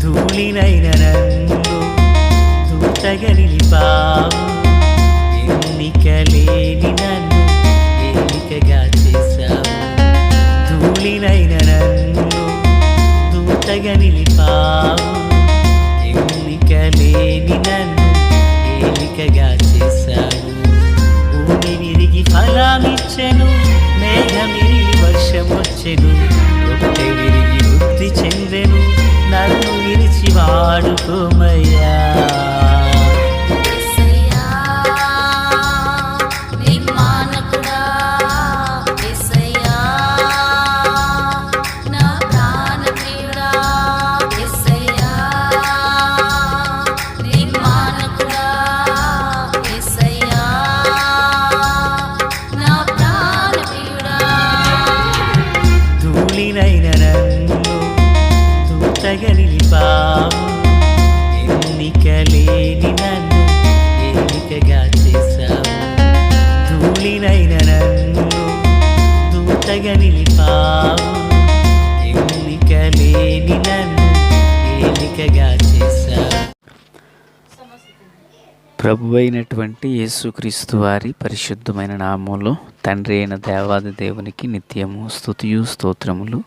ధూళినైన నన్ను దూతగా నిలిపావు. ఎన్నికలేని నన్ను ఏలికగా చేశావు. ధూళినైన నన్ను దూతగా నిలిపావు. ఎన్నికలేని నన్ను ఏలికగా చేశావు. భూమి విరిగి ఫలమిచ్చెను, మేఘమిరిగి వర్షమొచ్చెను. రొట్టె విరిగి వృద్ధి చెందెను, నన్ను విరిచి వాడుకోమయ్యా. ధూళినైన నన్ను దూతగా నిలిపావు. ఎన్నికలేని నన్ను ఏలికగా చేశావు. ధూళినైన నన్ను దూతగా నిలిపావు. ఎన్నికలేని నన్ను ఏలికగా చేశావు. ప్రభువైనటువంటి యేసుక్రీస్తు వారి పరిశుద్ధమైన నామంలో తండ్రి అయిన దేవాది దేవునికి నిత్యము స్తుతియు స్తోత్రములు,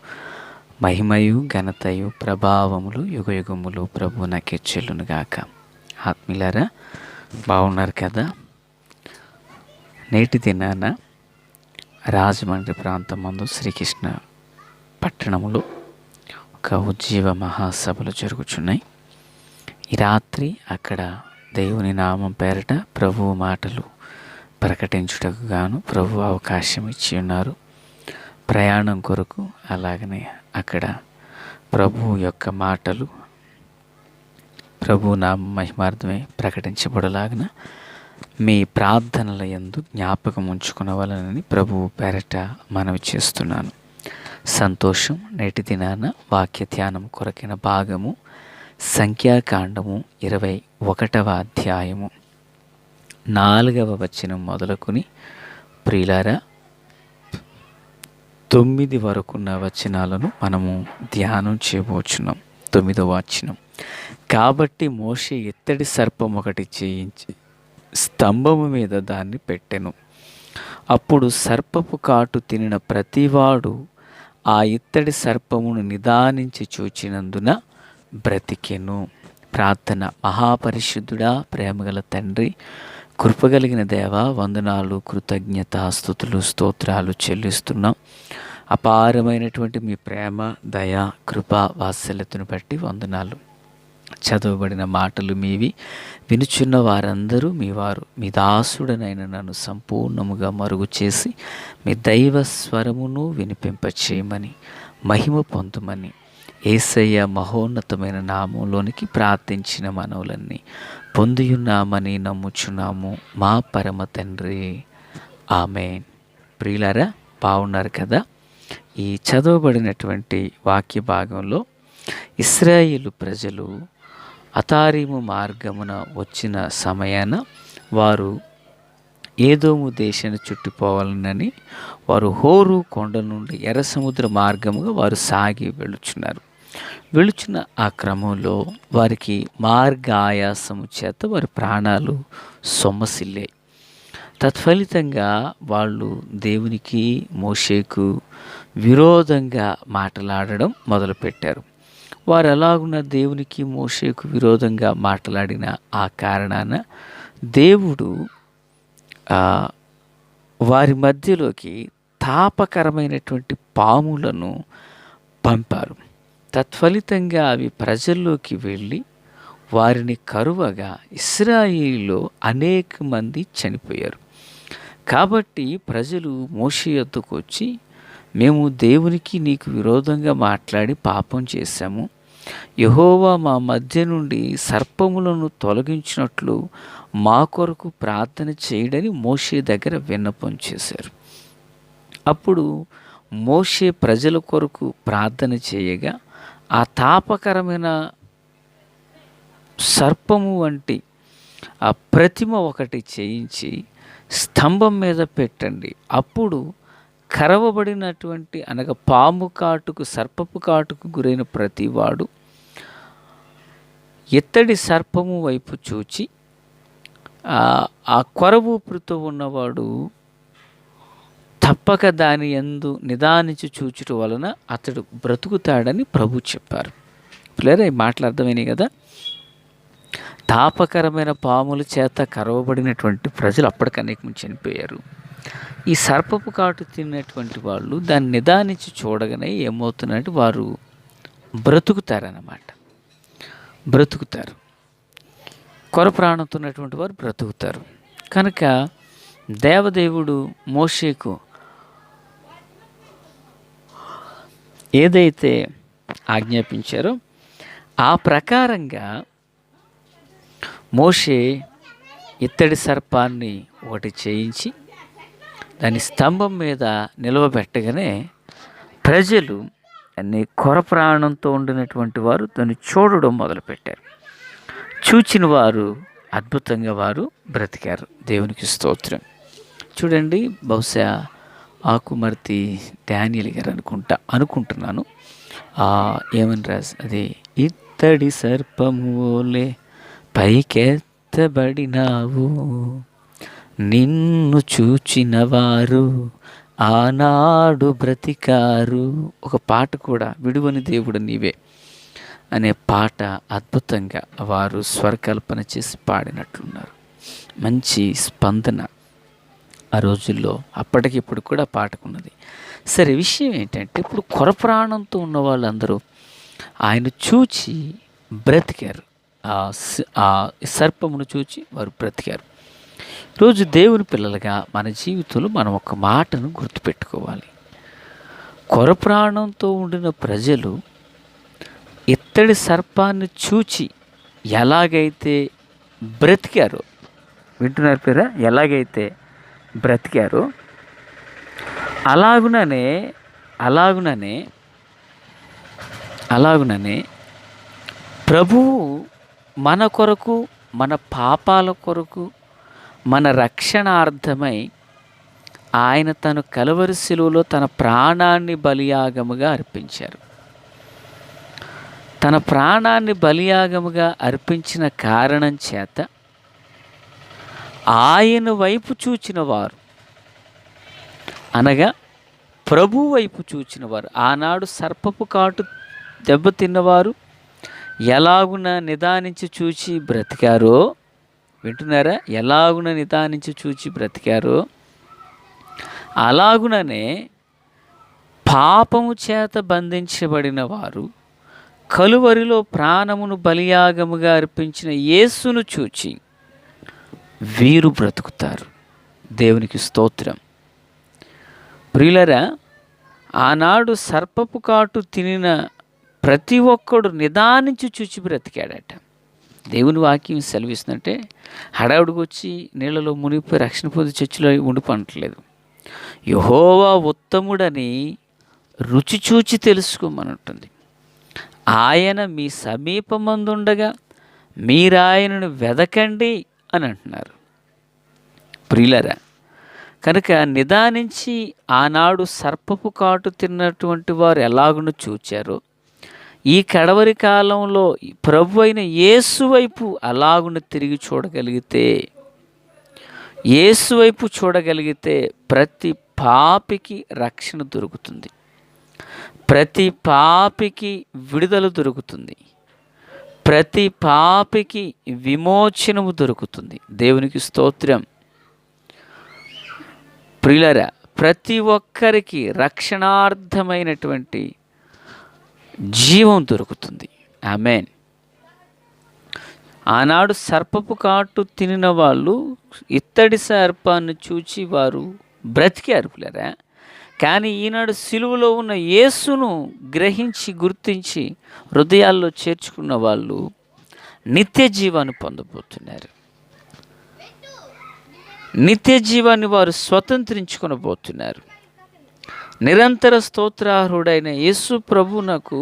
మహిమయు ఘనతయు ప్రభావములు యుగయుగములు ప్రభువునకే చెల్లునుగాక. ఆత్మీయులారా, బాగున్నారు కదా? నేటి దినాన రాజమండ్రి ప్రాంతమందు శ్రీకృష్ణ పట్టణములో ఒక ఉజ్జీవ మహాసభలు జరుగుచున్నాయి. ఈ రాత్రి అక్కడ దేవుని నామం పేరట ప్రభువు మాటలు ప్రకటించుటకు గాను ప్రభు అవకాశం ఇచ్చి ఉన్నారు. ప్రయాణం కొరకు అలాగనే అక్కడ ప్రభు యొక్క మాటలు ప్రభు నామ మహిమార్థమే ప్రకటించబడలాగిన మీ ప్రార్థనల యందు జ్ఞాపకం ఉంచుకునవలనని ప్రభువు పేరట మనవి చేస్తున్నాను. సంతోషం. నేటి దినాన వాక్య ధ్యానం కొరకిన భాగము సంఖ్యాకాండము 21వ అధ్యాయము 4వ వచనం మొదలుకొని ప్రియులారా 9 వరకున్న వచనాలను మనము ధ్యానం చేయబోచున్నాం. 9వ వచనం. కాబట్టి మోషే ఇత్తడి సర్పం ఒకటి చేయించి స్తంభము మీద దాన్ని పెట్టెను. అప్పుడు సర్పపు కాటు తినిన ప్రతివాడు ఆ ఇత్తడి సర్పమును నిదానించి చూచినందున బ్రతికెను. ప్రార్థన. మహాపరిశుద్ధుడా, ప్రేమగల తండ్రి, కృపగలిగిన దేవ, వందనాలు, కృతజ్ఞత, స్తుతులు, స్తోత్రాలు చెల్లిస్తున్నాం. అపారమైనటువంటి మీ ప్రేమ, దయ, కృప, వాత్సల్యతను బట్టి వందనాలు. చదవబడిన మాటలు మీవి, వినుచున్న వారందరూ మీ వారు. మీ దాసుడనైన నన్ను సంపూర్ణముగా మరుగు చేసి మీ దైవ స్వరమును వినిపింపచేయమని, మహిమ పొందుమని యేసయ్య మహోన్నతమైన నామంలోనికి ప్రార్థించిన మనవులన్నీ పొందియున్నామని నమ్ముచున్నాము మా పరమ తండ్రి. ఆమేన్. ప్రియులారా, బాగున్నారు కదా? ఈ చదవబడినటువంటి వాక్య భాగంలో ఇశ్రాయేలు ప్రజలు అతారీము మార్గమున వచ్చిన సమయాన వారు ఏదోము దేశాన్ని చుట్టిపోవాలనని వారు హోరు కొండ నుండి ఎర్ర సముద్ర మార్గముగా వారు సాగి వెళుచున్న ఆ క్రమంలో వారికి మార్గ ఆయాసము చేత వారి ప్రాణాలు సొమ్మసిల్లాయి. తత్ఫలితంగా వాళ్ళు దేవునికి, మోషేకు విరోధంగా మాట్లాడడం మొదలుపెట్టారు. వారు ఎలాగున్న దేవునికి, మోషేకు విరోధంగా మాట్లాడిన ఆ కారణాన దేవుడు వారి మధ్యలోకి తాపకరమైనటువంటి పాములను పంపారు. తత్ఫలితంగా అవి ప్రజల్లోకి వెళ్ళి వారిని కరువగా ఇశ్రాయేలులో అనేక మంది చనిపోయారు. కాబట్టి ప్రజలు మోషే యొద్దకు వచ్చి, మేము దేవునికి నీకు విరోధంగా మాట్లాడి పాపం చేశాము. యెహోవా మా మధ్య నుండి సర్పములను తొలగించినట్లు మా కొరకు ప్రార్థన చేయడని మోషే దగ్గర విన్నపం చేశారు. అప్పుడు మోషే ప్రజల కొరకు ప్రార్థన చేయగా ఆ తాపకరమైన సర్పము వంటి ఆ ప్రతిమ ఒకటి చేయించి స్తంభం మీద పెట్టండి, అప్పుడు కరవబడినటువంటి అనగా పాము కాటుకు, సర్పపు కాటుకు గురైన ప్రతివాడు ఇత్తడి సర్పము వైపు చూచి ఆ కొరవూపురితో ఉన్నవాడు తప్పక దాని యందు నిదానించి చూచుట వలన అతడు బ్రతుకుతాడని ప్రభు చెప్పారు. పిల్లరా, ఈ మాటలు అర్థమైనాయి కదా. తాపకరమైన పాముల చేత కరవబడినటువంటి ప్రజలు అప్పటికి అనేకం చనిపోయారు. ఈ సర్పపు కాటు తిన్నటువంటి వాళ్ళు దాన్ని నిదానించి చూడగానే ఏమవుతున్నట్టు వారు బ్రతుకుతారన్నమాట. బ్రతుకుతారు. కొర ప్రాణంతో ఉన్నటువంటి వారు బ్రతుకుతారు. కనుక దేవదేవుడు మోషేకు ఏదైతే ఆజ్ఞాపించారో ఆ ప్రకారంగా మోషే ఇత్తడి సర్పాన్ని ఒకటి చేయించి దాని స్తంభం మీద నిలవబెట్టగానే ప్రజలు అన్ని కొర ప్రాణంతో ఉండినటువంటి వారు దాన్ని చూడడం మొదలుపెట్టారు. చూచిన వారు అద్భుతంగా వారు బ్రతికారు. దేవునికి స్తోత్రం. చూడండి, బహుశా ఆకుమర్తి డానియల్ గారు అనుకుంటున్నాను. ఏమని రాసి, అది ఇత్తడి సర్పము వలె పైకెత్తబడినావు, నిన్ను చూచిన వారు ఆనాడు బ్రతికారు. ఒక పాట కూడా, విడువని దేవుడు నీవే అనే పాట అద్భుతంగా వారు స్వరకల్పన చేసి పాడినట్లున్నారు. మంచి స్పందన ఆ రోజుల్లో, అప్పటికిప్పుడు కూడా పాటకున్నది. సరే, విషయం ఏంటంటే ఇప్పుడు కొర ప్రాణంతో ఉన్న వాళ్ళందరూ ఆయన చూచి బ్రతికారు. ఆ సర్పమును చూచి వారు బ్రతికారు. రోజు దేవుని పిల్లలుగా మన జీవితంలో మనం ఒక మాటను గుర్తుపెట్టుకోవాలి. కొర ప్రాణంతో ఉండిన ప్రజలు ఇత్తడి సర్పాన్ని చూచి ఎలాగైతే బ్రతికారో, వింటున్నారు పేరా, ఎలాగైతే బ్రతికారో అలాగుననే ప్రభువు మన కొరకు, మన పాపాల కొరకు, మన రక్షణార్థమై ఆయన తను కలువరి శిలువలో తన ప్రాణాన్ని బలియాగముగా అర్పించారు. తన ప్రాణాన్ని బలియాగముగా అర్పించిన కారణం చేత ఆయన వైపు చూచిన వారు, అనగా ప్రభు వైపు చూచిన వారు, ఆనాడు సర్పపు కాటు దెబ్బతిన్నవారు ఎలాగున నిదానించి చూచి బ్రతికారో, వింటున్నారా, ఎలాగున నిదానించి చూచి బ్రతికారో అలాగుననే పాపము చేత బంధించబడిన వారు కలువరిలో ప్రాణమును బలియాగముగా అర్పించిన యేసును చూచి వీరు బ్రతుకుతారు. దేవునికి స్తోత్రం. ప్రియులరా, ఆనాడు సర్పపు కాటు తినిన ప్రతి ఒక్కడు నిదానించి చూచి బ్రతికాడట. దేవుని వాక్యం సెలవిస్తుందంటే హడావుడికి వచ్చి నీళ్ళలో మునిగిపోయి రక్షణ పొంది చర్చిలో ఉండిపోవట్లేదు. యెహోవా ఉత్తముడని రుచి చూచి తెలుసుకోమనుంటుంది. ఆయన మీ సమీపమందుండగా మీరాయనను వెదకండి అని అంటున్నారు. ప్రియులరా, కనుక నిదానించి ఆనాడు సర్పపు కాటు తిన్నటువంటి వారు ఎలాగును చూచారో, ఈ కడవరి కాలంలో ప్రభు అయిన యేసు వైపు అలాగున తిరిగి చూడగలిగితే ప్రతి పాపికి రక్షణ దొరుకుతుంది, ప్రతి పాపికి విడుదల దొరుకుతుంది, ప్రతి పాపికి విమోచనము దొరుకుతుంది. దేవునికి స్తోత్రం. ప్రియులారా, ప్రతి ఒక్కరికి రక్షణార్థమైనటువంటి జీవం దొరుకుతుంది. ఆమేన్. ఆనాడు సర్పపు కాటు తినిన వాళ్ళు ఇత్తడి సర్పాన్ని చూచి వారు బ్రతికారు పిల్లరా. కానీ ఈనాడు సిలువలో ఉన్న యేసును గ్రహించి గుర్తించి హృదయాల్లో చేర్చుకున్న వాళ్ళు నిత్య జీవాన్ని పొందబోతున్నారు. నిత్య జీవాన్ని వారు స్వతంత్రించుకొనబోతున్నారు. నిరంతర స్తోత్రార్హుడైన యేసు ప్రభువునకు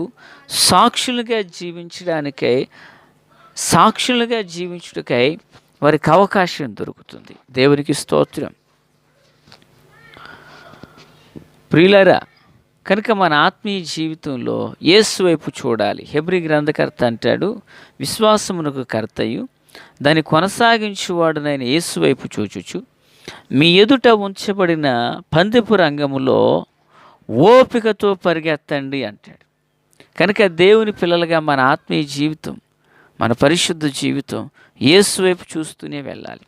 సాక్షులుగా జీవించుటకై వారికి అవకాశం దొరుకుతుంది. దేవునికి స్తోత్రం. ప్రియులారా, కనుక మన ఆత్మీయ జీవితంలో యేసు వైపు చూడాలి. హెబ్రీ గ్రంథకర్త అంటాడు, విశ్వాసమునకు కర్తయు దాన్ని కొనసాగించువాడునైన యేసు వైపు చూచుచు మీ ఎదుట ఉంచబడిన పందెపు రంగములో ఓపికతో పరిగెత్తండి అంటాడు. కనుక దేవుని పిల్లలుగా మన ఆత్మీయ జీవితం, మన పరిశుద్ధ జీవితం యేసు వైపు చూస్తూనే వెళ్ళాలి.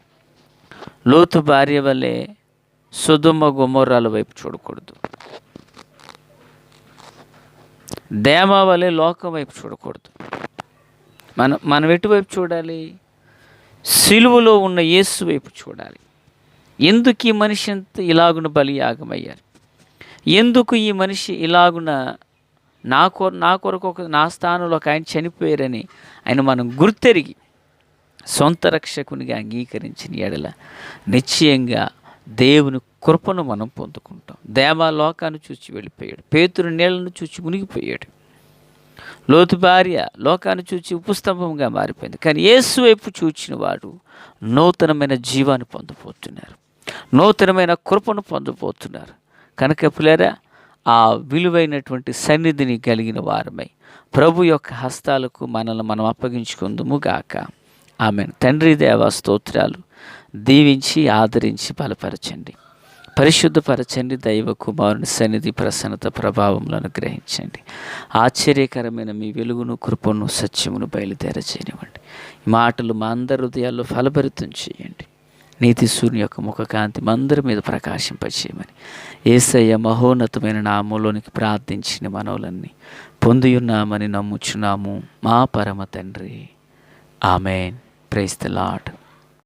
లోతు భార్య వలె సొదొమ గొమొర్రాల వైపు చూడకూడదు. దేమ వలె లోకం వైపు చూడకూడదు. మనం ఎటువైపు చూడాలి? సిలువలో ఉన్న యేసు వైపు చూడాలి. ఎందుకు ఈ మనిషి అంత ఇలాగున బలియాగమయ్యారు? ఎందుకు ఈ మనిషి ఇలాగున నా కొరకు నా స్థానంలో ఒక ఆయన చనిపోయారని ఆయన మనం గుర్తెరిగి సొంత రక్షకునిగా అంగీకరించిన ఎడల నిశ్చయంగా దేవుని కృపను మనం పొందుకుంటాం. దేవా లోకాన్ని చూచి వెళ్ళిపోయాడు. పేతురు నీళ్లను చూచి మునిగిపోయాడు. లోతు భార్య లోకాన్ని చూచి ఉపస్తంభంగా మారిపోయింది. కానీ యేసు వైపు చూచిన వాడు నూతనమైన జీవాన్ని పొందబోతున్నారు, నూతనమైన కృపను పొందబోతున్నారు. కనుక పిల్లరా, ఆ విలువైనటువంటి సన్నిధిని కలిగిన వారమై ప్రభు యొక్క హస్తాలకు మనల్ని మనం అప్పగించుకుందుము గాక. ఆమేన్. తండ్రి దేవా స్తోత్రాలు. దీవించి ఆదరించి బలపరచండి, పరిశుద్ధపరచండి. దైవ కుమారుని సన్నిధి ప్రసన్నత ప్రభావములను అనుగ్రహించండి. ఆశ్చర్యకరమైన మీ వెలుగును, కృపను, సత్యమును బయలుదేరచేయనివ్వండి. ఈ మాటలు మా అందరి హృదయాల్లో ఫలభరితం చేయండి. నీతి సూర్యుని యొక్క ముఖకాంతి మా అందరి మీద ప్రకాశింపచేయమని యేసయ్య మహోన్నతమైన నామములోనికి ప్రార్థించిన మనవులన్నీ పొందియున్నామని నమ్ముచున్నాము మా పరమ తండ్రి. ఆమెన్. Praise the lord.